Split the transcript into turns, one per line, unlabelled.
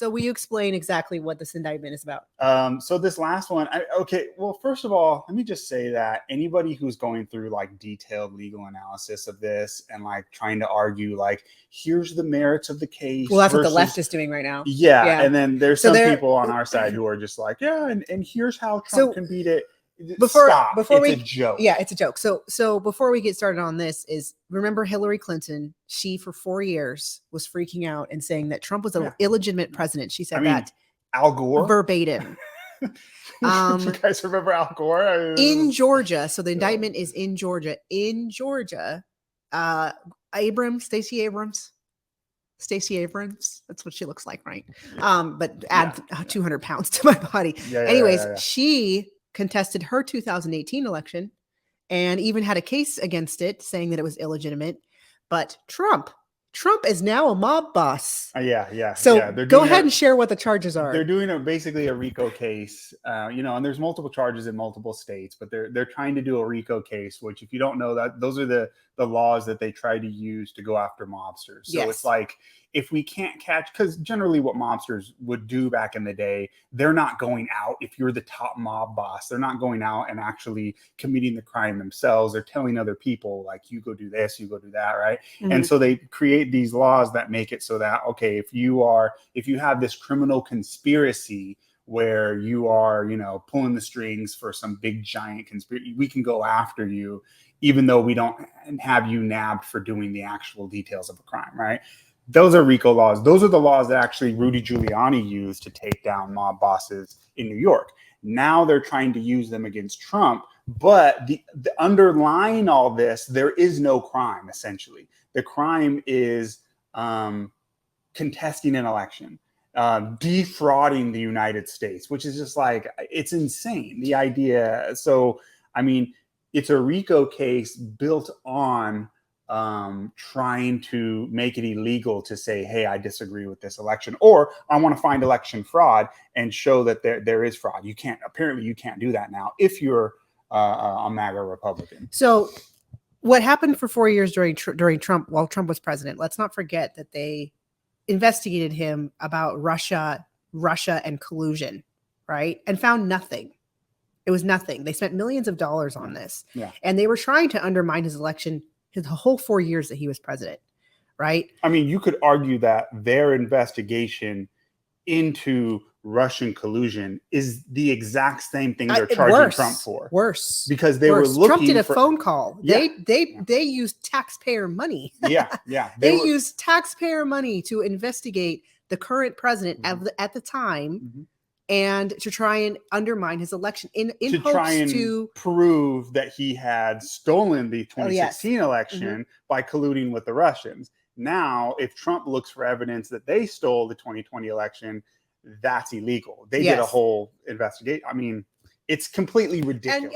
So will you explain exactly what this indictment is about?
So this last one, okay. Well, first of all, let me just say that anybody who's going through like detailed legal analysis of this and like trying to argue like, here's the merits of the case.
Well, that's what the left is doing right now.
Yeah. And then there's some people on our side who are just like, yeah, and here's how Trump can beat it. Before it's a joke.
Yeah, it's a joke. So before we get started on this, is remember Hillary Clinton? She for 4 years was freaking out and saying that Trump was an illegitimate president. She said that
Al Gore
verbatim.
You guys remember Al Gore?
In Georgia. So the indictment is in Georgia. In Georgia, Stacey Abrams. That's what she looks like, right? But add 200 pounds to my body. She contested her 2018 election and even had a case against it saying that it was illegitimate. But Trump is now a mob boss. So go ahead and share what the charges are.
They're doing basically a RICO case, and there's multiple charges in multiple states, but they're trying to do a RICO case, which if you don't know that, those are the laws that they try to use to go after mobsters. So it's like, if we can't catch, because generally what mobsters would do back in the day, they're not going out. If you're the top mob boss, they're not going out and actually committing the crime themselves. They're telling other people like, you go do this, you go do that, right? Mm-hmm. And so they create these laws that make it so that, okay, if you have this criminal conspiracy where you are, pulling the strings for some big giant conspiracy, we can go after you, even though we don't have you nabbed for doing the actual details of a crime, right? Those are RICO laws. Those are the laws that actually Rudy Giuliani used to take down mob bosses in New York. Now they're trying to use them against Trump, but the underlying all this, there is no crime, essentially. The crime is contesting an election, defrauding the United States, which is just like, it's insane, the idea. So, I mean, it's a RICO case built on trying to make it illegal to say, hey, I disagree with this election, or I want to find election fraud and show that there is fraud. You can't do that now if you're a MAGA Republican. So
what happened for 4 years during Trump, while Trump was president, let's not forget that they investigated him about Russia and collusion, right? And found nothing. It was nothing. They spent millions of dollars on this. Yeah. And they were trying to undermine his election the whole 4 years that he was president, right?
I mean, you could argue that their investigation into Russian collusion is the exact same thing they're charging Trump for.
Worse.
Because they were looking
Trump did a phone call. Yeah. They used taxpayer money. They used taxpayer money to investigate the current president at the time, and to try and undermine his election in hopes to
prove that he had stolen the 2016 election by colluding with the Russians. Now, if Trump looks for evidence that they stole the 2020 election, that's illegal. They did a whole investigation. I mean, it's completely ridiculous.